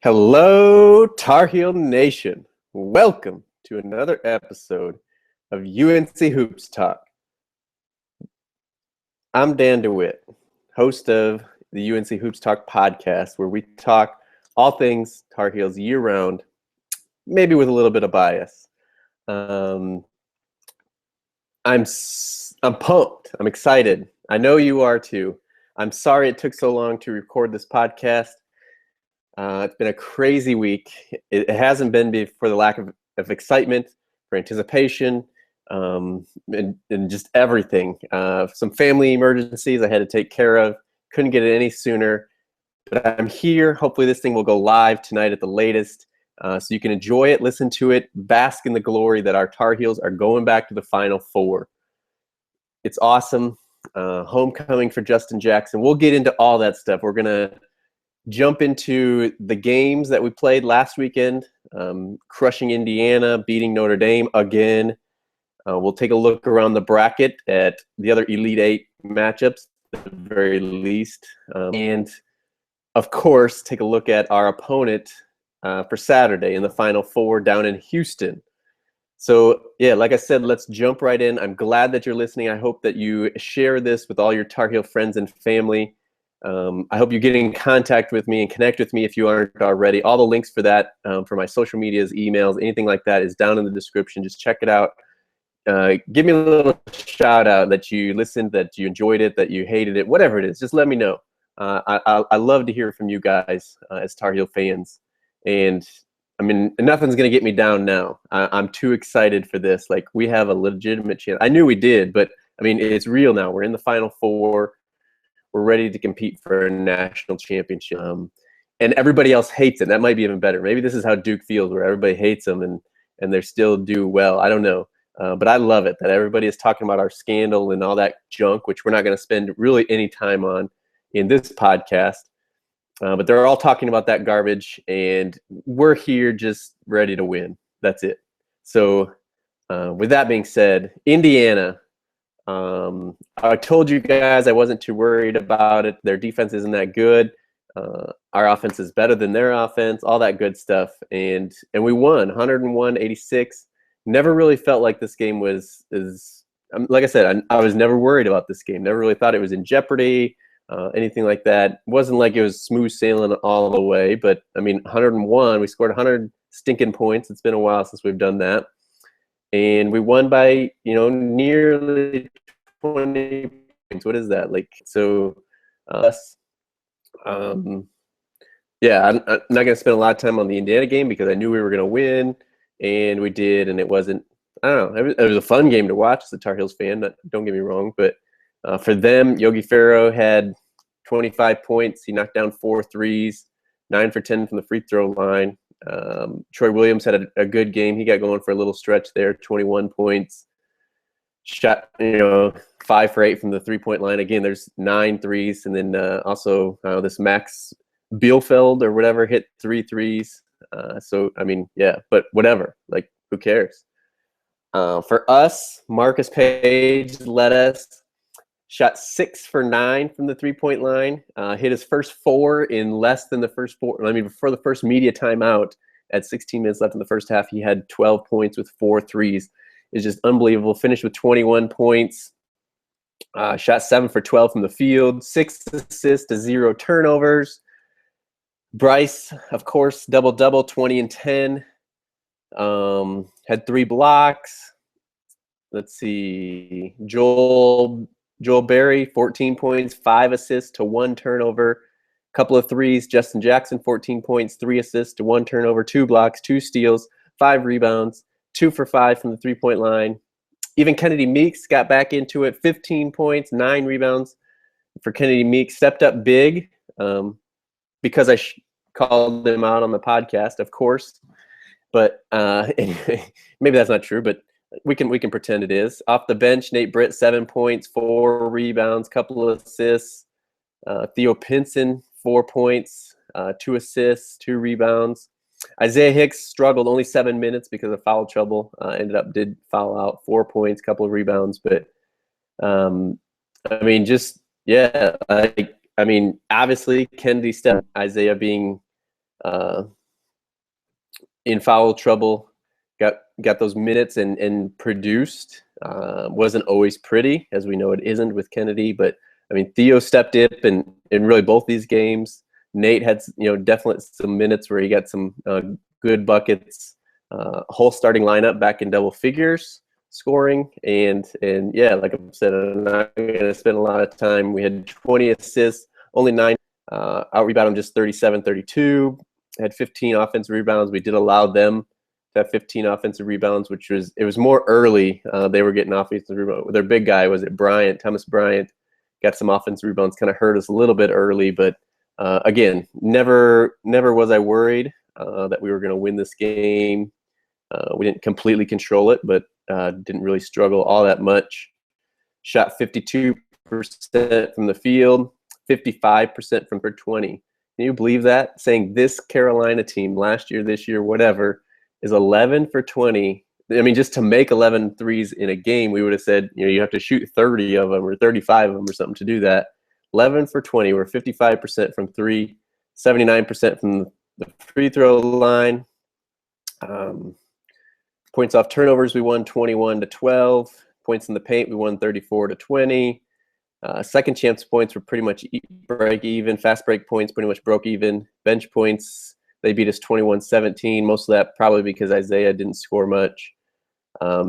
Hello, Tar Heel Nation. Welcome to another episode of UNC Hoops Talk. I'm Dan DeWitt, host of the UNC Hoops Talk podcast, where we talk all things Tar Heels year-round, maybe with a little bit of bias. I'm pumped. I'm excited. I know you are too. I'm sorry it took so long to record this podcast. It's been a crazy week. It hasn't been for the lack of excitement, for anticipation, and just everything. Some family emergencies I had to take care of. Couldn't get it any sooner. But I'm here. Hopefully this thing will go live tonight at the latest. So you can enjoy it, listen to it, bask in the glory that our Tar Heels are going back to the Final Four. It's awesome. Homecoming for Justin Jackson. We'll get into all that stuff. We're going to jump into the games that we played last weekend, crushing Indiana, beating Notre Dame again. We'll take a look around the bracket at the other Elite Eight matchups, at the very least. And, of course, take a look at our opponent for Saturday in the Final Four down in Houston. So, yeah, like I said, let's jump right in. I'm glad that you're listening. I hope that you share this with all your Tar Heel friends and family. I hope you get in contact with me and connect with me if you aren't already. All the links for that, for my social medias, emails, anything like that is down in the description. Just check it out. Give me a little shout out that you listened, that you enjoyed it, that you hated it, whatever it is. Just let me know. I love to hear from you guys as Tar Heel fans. And, I mean, nothing's going to get me down now. I'm too excited for this. Like, we have a legitimate chance. I knew we did, but, I mean, it's real now. We're in the Final Four. We're ready to compete for a national championship. And everybody else hates it. That might be even better. Maybe this is how Duke feels, where everybody hates them and they still do well. I don't know. But I love it that everybody is talking about our scandal and all that junk, which we're not going to spend really any time on in this podcast. But they're all talking about that garbage, and we're here just ready to win. That's it. So with that being said, Indiana, I told you guys I wasn't too worried about it. Their defense isn't that good. Our offense is better than their offense, all that good stuff. And we won 101-86. Never really felt like this game was like I said, I was never worried about this game. Never really thought it was in jeopardy, anything like that. It wasn't like it was smooth sailing all the way. But, I mean, 101, we scored 100 stinking points. It's been a while since we've done that. And we won by, nearly 20 points. What is that? Yeah, I'm not going to spend a lot of time on the Indiana game because I knew we were going to win, and we did, and it wasn't, I don't know, it was a fun game to watch as a Tar Heels fan, don't get me wrong, but for them, Yogi Ferrell had 25 points. He knocked down 4 threes, 9 for 10 from the free throw line. Troy Williams had a good game. He got going for a little stretch there, 21 points. Shot, 5 for 8 from the three-point line. Again, there's 9 threes. And then also this Max Bielfeld or whatever hit 3 threes. So, I mean, yeah, but whatever. Like, who cares? For us, Marcus Page led us. Shot 6 for 9 from the three-point line. Hit his first 4 in less than the first 4. I mean, before the first media timeout, at 16 minutes left in the first half, he had 12 points with 4 threes. It's just unbelievable. Finished with 21 points. Shot 7 for 12 from the field. 6 assists to 0 turnovers. Bryce, of course, double-double, 20 and 10. Had 3 blocks. Let's see. Joel Berry, 14 points, 5 assists to 1 turnover, couple of threes. Justin Jackson, 14 points, 3 assists to 1 turnover, 2 blocks, 2 steals, 5 rebounds, 2 for 5 from the three-point line. Even Kennedy Meeks got back into it, 15 points, 9 rebounds for Kennedy Meeks. Stepped up big because I called him out on the podcast, of course. But anyway, maybe that's not true, but we can pretend it is. Off the bench, Nate Britt, 7 points, 4 rebounds, couple of assists. Theo Pinson, 4 points, 2 assists, 2 rebounds. Isaiah Hicks struggled, only 7 minutes because of foul trouble. Did foul out, 4 points, couple of rebounds. But, I mean, just, yeah. Obviously, Kennedy Steph, Isaiah being uh, in foul trouble, got those minutes and produced. Wasn't always pretty, as we know it isn't with Kennedy, but I mean, Theo stepped up in really both these games. Nate had, definitely some minutes where he got some good buckets. Whole starting lineup back in double figures scoring, and yeah, like I said, I'm not going to spend a lot of time. We had 20 assists, only 9 out rebound, just 37, 32. Had 15 offensive rebounds. We did allow them to have 15 offensive rebounds, which was more early. They were getting offensive rebounds. Their big guy was it Thomas Bryant, got some offensive rebounds, kind of hurt us a little bit early, but again, never was I worried that we were going to win this game. We didn't completely control it, but didn't really struggle all that much. Shot 52% from the field, 55% from per 20. Can you believe that? Saying this Carolina team last year, this year, whatever, is 11 for 20. I mean, just to make 11 threes in a game, we would have said, you have to shoot 30 of them or 35 of them or something to do that. 11 for 20. We're 55% from 3, 79% from the free throw line. Points off turnovers, we won 21-12. Points in the paint, we won 34-20. Second chance points were pretty much break even. Fast break points pretty much broke even. Bench points, they beat us 21-17. Most of that probably because Isaiah didn't score much.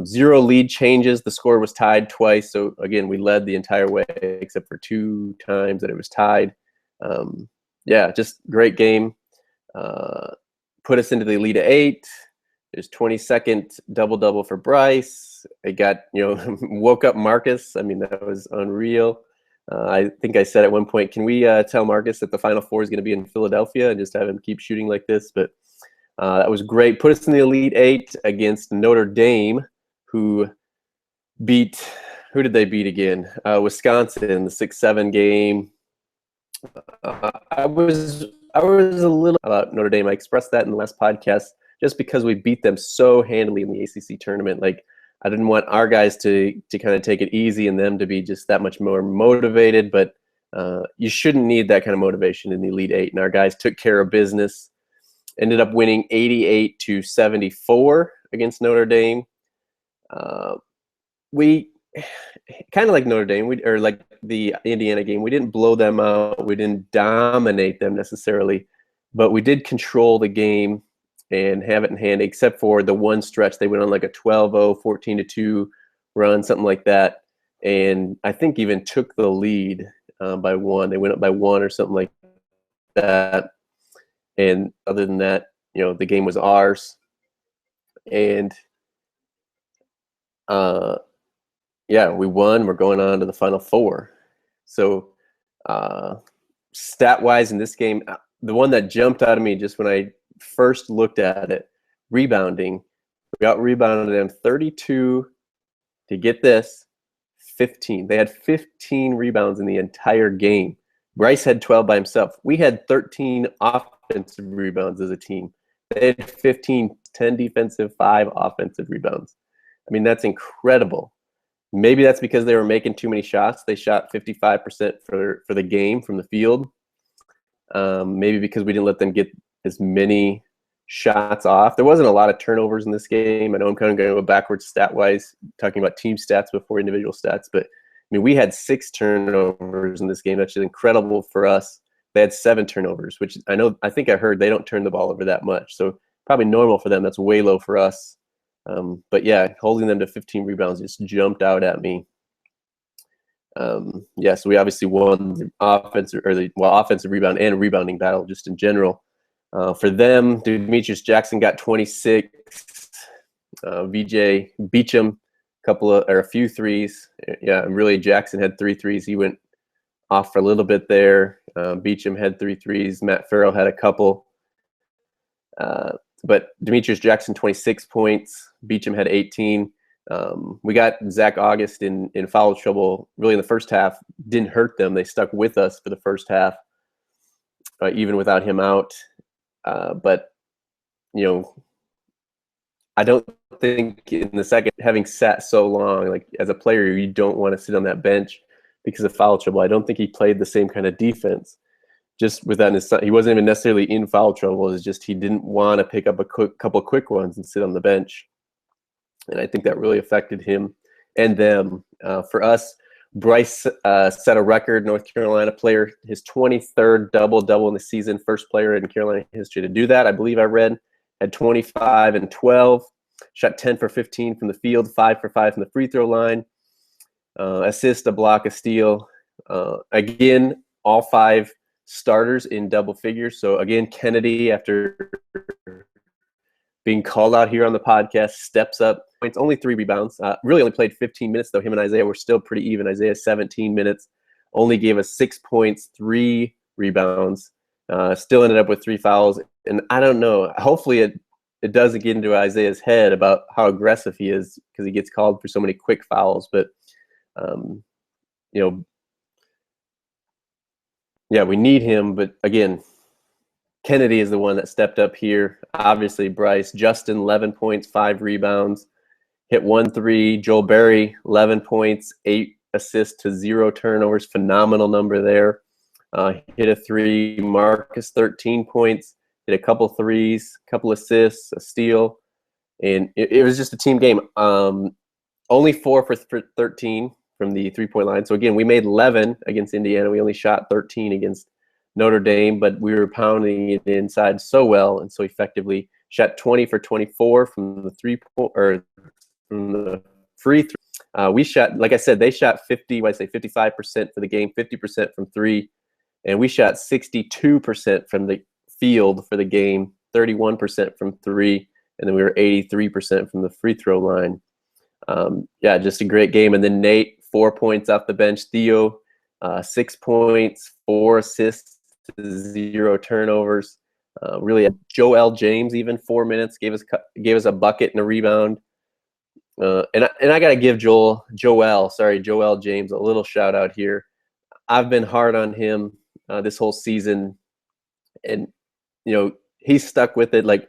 0 lead changes. The score was tied twice. So again, we led the entire way except for 2 times that it was tied. Yeah, just great game. Put us into the Elite 8. There's 22nd double-double for Bryce. It got, woke up Marcus. I mean, that was unreal. I think I said at one point, can we tell Marcus that the Final Four is going to be in Philadelphia and just have him keep shooting like this? But that was great. Put us in the Elite 8 against Notre Dame, who beat, who did they beat again? Wisconsin, the 6-7 game. I was a little about Notre Dame. I expressed that in the last podcast just because we beat them so handily in the ACC tournament. Like, I didn't want our guys to kind of take it easy and them to be just that much more motivated, but you shouldn't need that kind of motivation in the Elite 8. And our guys took care of business, ended up winning 88-74 against Notre Dame. We kind of like Notre Dame, or like the Indiana game, we didn't blow them out. We didn't dominate them necessarily, but we did control the game and have it in hand, except for the one stretch. They went on like a 12-0, 14-2 run, something like that. And I think even took the lead by 1. They went up by 1 or something like that. And other than that, the game was ours. And yeah, we won. We're going on to the Final Four. So stat-wise in this game, the one that jumped out of me just when I first looked at it, rebounding, we got rebounded them 32 to get this 15. They had 15 rebounds in the entire game. Bryce had 12 by himself. We had 13 offensive rebounds as a team. They had 15, 10 defensive, 5 offensive rebounds. I mean, that's incredible. Maybe that's because they were making too many shots. They shot 55% for the game from the field. Maybe because we didn't let them get as many shots off. There wasn't a lot of turnovers in this game. I know I'm kind of going to go backwards stat-wise, talking about team stats before individual stats, but I mean, we had 6 turnovers in this game. That's just incredible for us. They had 7 turnovers, which I think I heard they don't turn the ball over that much. So probably normal for them. That's way low for us. But yeah, holding them to 15 rebounds just jumped out at me. Yeah, so we obviously won the offensive rebound and rebounding battle just in general. For them, Demetrius Jackson got 26. VJ Beecham a few threes. Yeah, really Jackson had 3 threes. He went off for a little bit there. Beecham had 3 threes. Matt Farrell had a couple. But Demetrius Jackson 26 points. Beecham had 18. We got Zach August in foul trouble really in the first half. Didn't hurt them. They stuck with us for the first half, even without him out. But I don't think in the second, having sat so long, like as a player, you don't want to sit on that bench because of foul trouble. I don't think he played the same kind of defense. just with that in his son, he wasn't even necessarily in foul trouble. It's just he didn't want to pick up a couple quick ones and sit on the bench. And I think that really affected him and them. For us, Bryce set a record, North Carolina player, his 23rd double-double in the season, first player in Carolina history to do that. I believe I read, had 25 and 12, shot 10 for 15 from the field, 5 for 5 from the free throw line, assist, a block, a steal. Again, all 5 starters in double figures. So again, Kennedy, after being called out here on the podcast, steps up. It's only 3 rebounds. Really only played 15 minutes, though. Him and Isaiah were still pretty even. Isaiah 17 minutes, only gave us 6 points, 3 rebounds. Still ended up with 3 fouls. And I don't know. Hopefully it doesn't get into Isaiah's head about how aggressive he is because he gets called for so many quick fouls. But, yeah, we need him. But, again, Kennedy is the one that stepped up here. Obviously, Bryce. Justin, 11 points, 5 rebounds. Hit 1 3. Joel Berry, 11 points, 8 assists to 0 turnovers. Phenomenal number there. Hit a 3. Marcus, 13 points. Hit a couple threes, couple assists, a steal. And it was just a team game. Only 4 for 13 from the three-point line. So, again, we made 11 against Indiana. We only shot 13 against Notre Dame, but we were pounding it inside so well and so effectively. Shot 20 for 24 from the from the free throw. We shot, like I said, they shot 55% for the game, 50% from 3, and we shot 62% from the field for the game, 31% from 3, and then we were 83% from the free throw line. Yeah, just a great game. And then Nate, 4 points off the bench. Theo, 6 points, 4 assists, 0 turnovers. Really, Joel James, even 4 minutes, gave us a bucket and a rebound. And I got to give Joel James a little shout out here. I've been hard on him this whole season, and he's stuck with it. Like,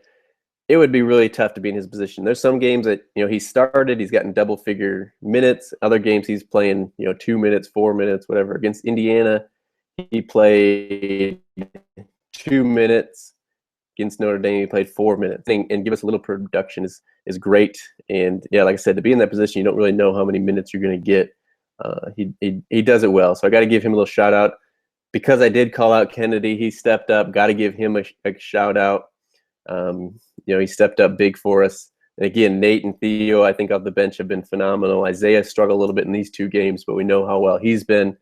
it would be really tough to be in his position. There's some games that he started, he's gotten double figure minutes. Other games he's playing 2 minutes, 4 minutes, whatever. Against Indiana, he played 2 minutes. Against Notre Dame, he played 4 minutes. And give us a little production is great. And yeah, like I said, to be in that position, you don't really know how many minutes you're going to get. He does it well. So I got to give him a little shout out. Because I did call out Kennedy, he stepped up. Got to give him a shout out. He stepped up big for us. And again, Nate and Theo, I think off the bench, have been phenomenal. Isaiah struggled a little bit in these 2 games, but we know how well he's been.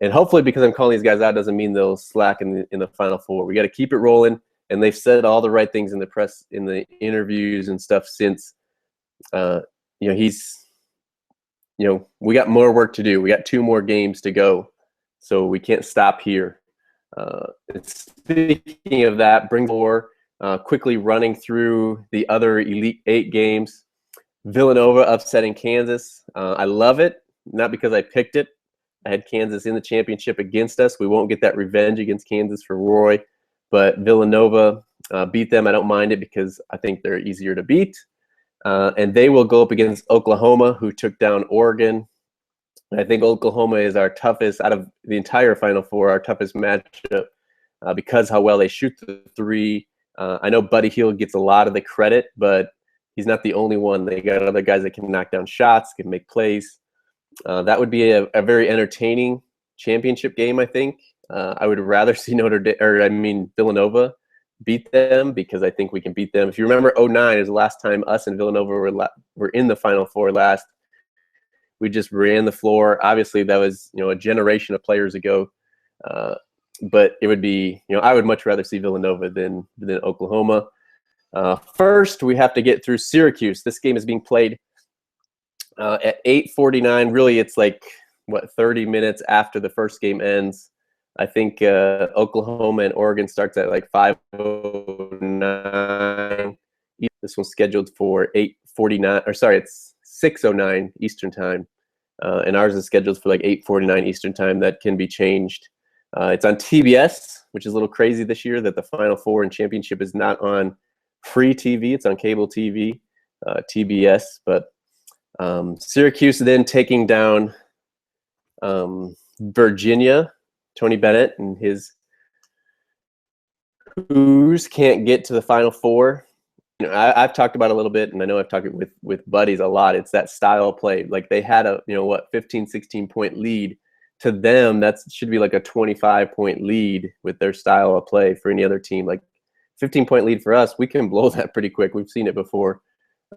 And hopefully, because I'm calling these guys out, doesn't mean they'll slack in the Final Four. We got to keep it rolling. And they've said all the right things in the press, in the interviews and stuff since. He's. We got more work to do. We got 2 more games to go, so we can't stop here. Speaking of that, bring 4. Quickly running through the other Elite 8 games. Villanova upsetting Kansas. I love it, not because I picked it. I had Kansas in the championship against us. We won't get that revenge against Kansas for Roy, but Villanova beat them. I don't mind it because I think they're easier to beat. And they will go up against Oklahoma, who took down Oregon. And I think Oklahoma is our toughest, out of the entire Final Four, our toughest matchup because how well they shoot the 3. I know Buddy Hield gets a lot of the credit, but he's not the only one. They got other guys that can knock down shots, can make plays. That would be a very entertaining championship game, I think. I would rather see Villanova beat them because I think we can beat them. If you remember, 2009 is the last time us and Villanova were in the Final Four last. We just ran the floor. Obviously, that was a generation of players ago. But it would be, I would much rather see Villanova than Oklahoma. First, we have to get through Syracuse. This game is being played at 8:49. Really, it's 30 minutes after the first game ends. I think Oklahoma and Oregon starts at 5:09. This one's scheduled for 8:49. Or sorry, it's 6:09 Eastern time, and ours is scheduled for 8:49 Eastern time. That can be changed. It's on TBS, which is a little crazy this year that the Final Four and championship is not on free TV. It's on cable TV, TBS. But Syracuse then taking down Virginia. Tony Bennett and his Who's can't get to the Final Four? I've talked about it a little bit, and I know I've talked with buddies a lot. It's that style of play. Like they had a 15, 16-point lead. To them, that should be like a 25-point lead with their style of play. For any other team, like 15-point lead for us, we can blow that pretty quick. We've seen it before.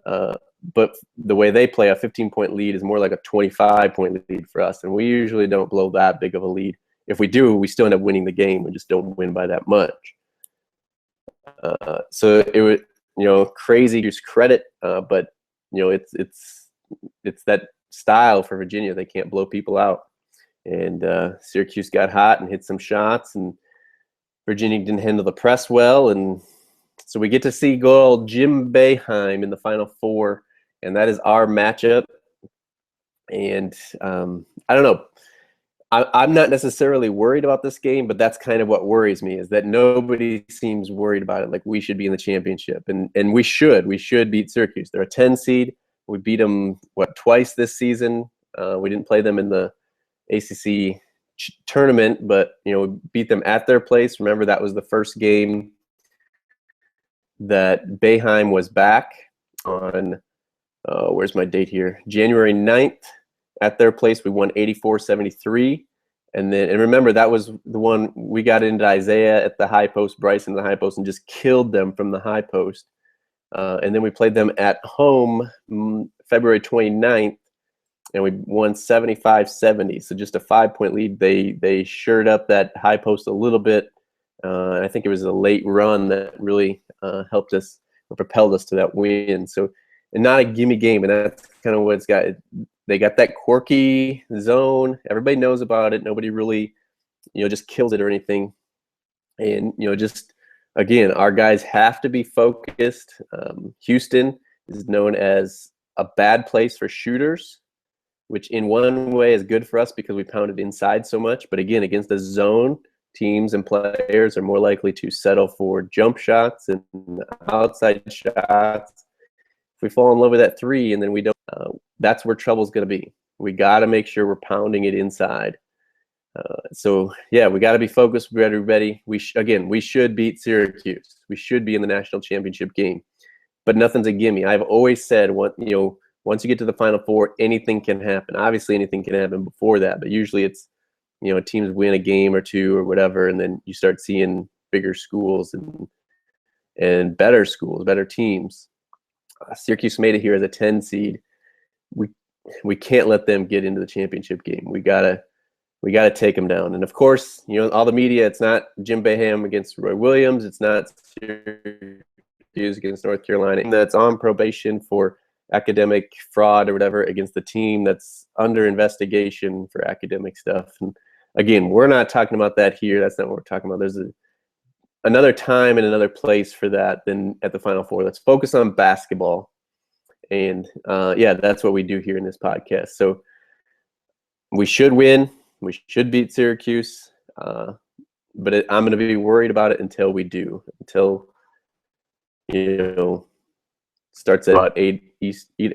But the way they play, a 15-point lead is more like a 25-point lead for us, and we usually don't blow that big of a lead. If we do, we still end up winning the game. We just don't win by that much. So it was, crazy to credit, but it's that style for Virginia. They can't blow people out, and Syracuse got hot and hit some shots, and Virginia didn't handle the press well, and so we get to see good old Jim Boeheim in the Final Four, and that is our matchup. And I don't know. I'm not necessarily worried about this game, but that's kind of what worries me, is that nobody seems worried about it. Like we should be in the championship, and we should beat Syracuse. They're a 10 seed. We beat them twice this season. We didn't play them in the ACC tournament, but we beat them at their place. Remember, that was the first game that Boeheim was back on. Where's my date here? January 9th. At their place, we won 84-73. And remember, that was the one we got into Isaiah at the high post, Bryson in the high post, and just killed them from the high post. And then we played them at home February 29th, and we won 75-70. So just a 5-point lead. They shored up that high post a little bit. And I think it was a late run that really helped us or propelled us to that win. So, and not a gimme game, and that's kind of what it's got. They got that quirky zone. Everybody knows about it. Nobody really, just kills it or anything. And, just, again, our guys have to be focused. Houston is known as a bad place for shooters, which in one way is good for us because we pounded inside so much. But again, against the zone, teams and players are more likely to settle for jump shots and outside shots. If we fall in love with that three and then we don't, that's where trouble's going to be. We got to make sure we're pounding it inside. So yeah, we got to be focused. We got to be ready. We should beat Syracuse. We should be in the national championship game, but nothing's a gimme. I've always said, once you get to the Final Four, anything can happen. Obviously, anything can happen before that, but usually it's, teams win a game or two or whatever, and then you start seeing bigger schools and better schools, better teams. Syracuse made it here as a 10 seed. We can't let them get into the championship game. We gotta take them down. And of course, all the media. It's not Jim Boeheim against Roy Williams. It's not Syracuse against North Carolina. That's on probation for academic fraud or whatever against the team that's under investigation for academic stuff. And again, we're not talking about that here. That's not what we're talking about. There's another time and another place for that than at the Final Four. Let's focus on basketball. And that's what we do here in this podcast. So we should win. We should beat Syracuse. But I'm going to be worried about it until we do. Until, starts at about 8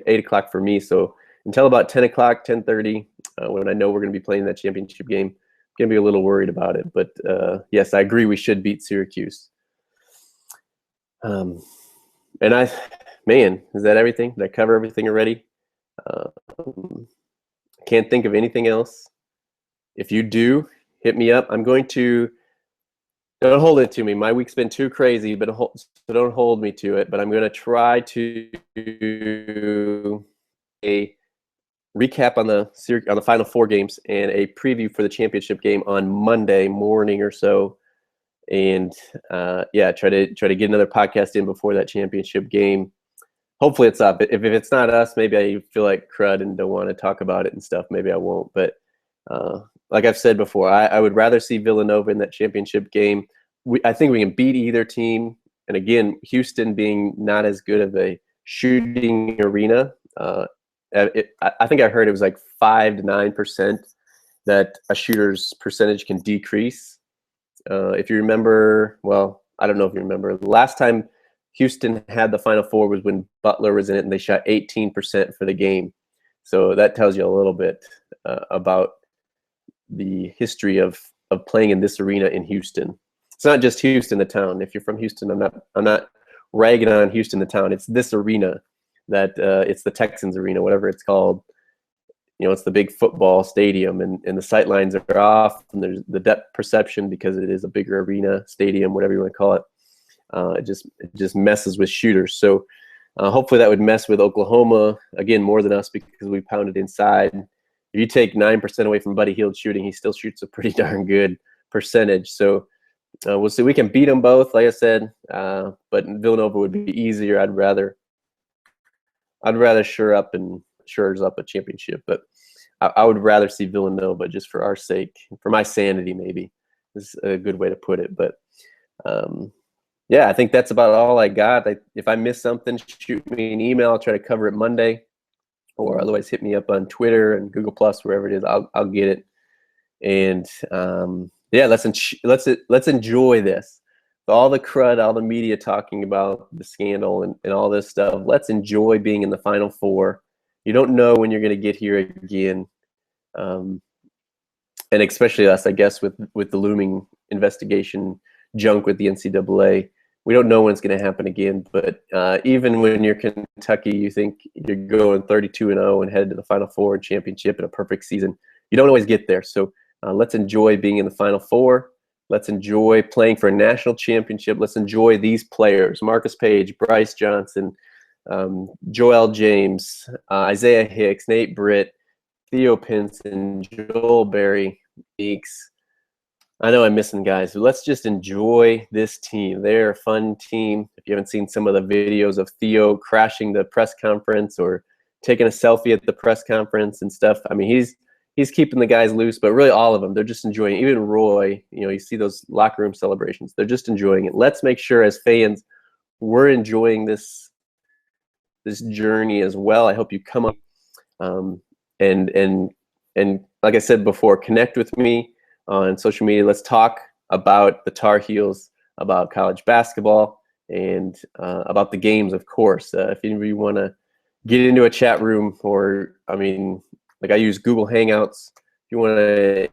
o'clock for me. So until about 10 o'clock, 10:30, when I know we're going to be playing that championship game, I'm going to be a little worried about it. But yes, I agree we should beat Syracuse. Man, is that everything? Did I cover everything already? Can't think of anything else. If you do, hit me up. I'm going to, don't hold it to me. My week's been too crazy, but so don't hold me to it. But I'm going to try to do a recap on the Final Four games and a preview for the championship game on Monday morning or so. And try to get another podcast in before that championship game. Hopefully it's up. If it's not us, maybe I feel like crud and don't want to talk about it and stuff. Maybe I won't. But like I've said before, I would rather see Villanova in that championship game. I think we can beat either team. And again, Houston being not as good of a shooting arena, I think I heard it was like 5 to 9% that a shooter's percentage can decrease. If you remember, well, I don't know if you remember, the last time Houston had the Final Four was when Butler was in it, and they shot 18% for the game. So that tells you a little bit about the history of playing in this arena in Houston. It's not just Houston, the town. If you're from Houston, I'm not ragging on Houston, the town. It's this arena that it's the Texans arena, whatever it's called. It's the big football stadium, and the sight lines are off, and there's the depth perception because it is a bigger arena, stadium, whatever you want to call it. It just messes with shooters. So hopefully that would mess with Oklahoma, again, more than us because we pounded inside. If you take 9% away from Buddy Hield shooting, he still shoots a pretty darn good percentage. So we'll see. We can beat them both, like I said, but Villanova would be easier. I'd rather shores up a championship, but I would rather see Villanova just for our sake, for my sanity, maybe is a good way to put it. But yeah, I think that's about all I got. If I miss something, shoot me an email. I'll try to cover it Monday, or otherwise hit me up on Twitter and Google Plus, wherever it is. I'll get it. And yeah, let's enjoy this. All the crud, all the media talking about the scandal and all this stuff. Let's enjoy being in the Final Four. You don't know when you're going to get here again, and especially us, I guess, with the looming investigation junk with the NCAA. We don't know when it's going to happen again. But even when you're Kentucky, you think you're going 32-0 and headed to the Final Four and championship in a perfect season. You don't always get there. So let's enjoy being in the Final Four. Let's enjoy playing for a national championship. Let's enjoy these players: Marcus Page, Bryce Johnson, Joel James, Isaiah Hicks, Nate Britt, Theo Pinson, Joel Berry, Meeks. I know I'm missing guys, but let's just enjoy this team. They're a fun team. If you haven't seen some of the videos of Theo crashing the press conference or taking a selfie at the press conference and stuff, I mean, he's keeping the guys loose, but really all of them, they're just enjoying it. Even Roy, you see those locker room celebrations. They're just enjoying it. Let's make sure as fans we're enjoying this journey as well. I hope you come up and like I said before, connect with me on social media. Let's talk about the Tar Heels, about college basketball, and about the games, of course. If anybody want to get into a chat room, or like I use Google Hangouts. If you want to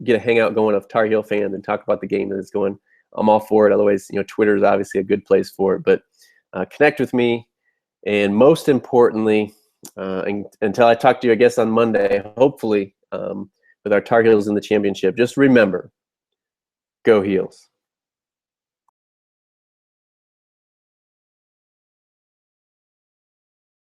get a hangout going of Tar Heel fans and talk about the game that is going, I'm all for it. Otherwise, Twitter is obviously a good place for it. But connect with me, and most importantly, until I talk to you, I guess on Monday, hopefully with our Tar Heels in the championship, just remember, go Heels.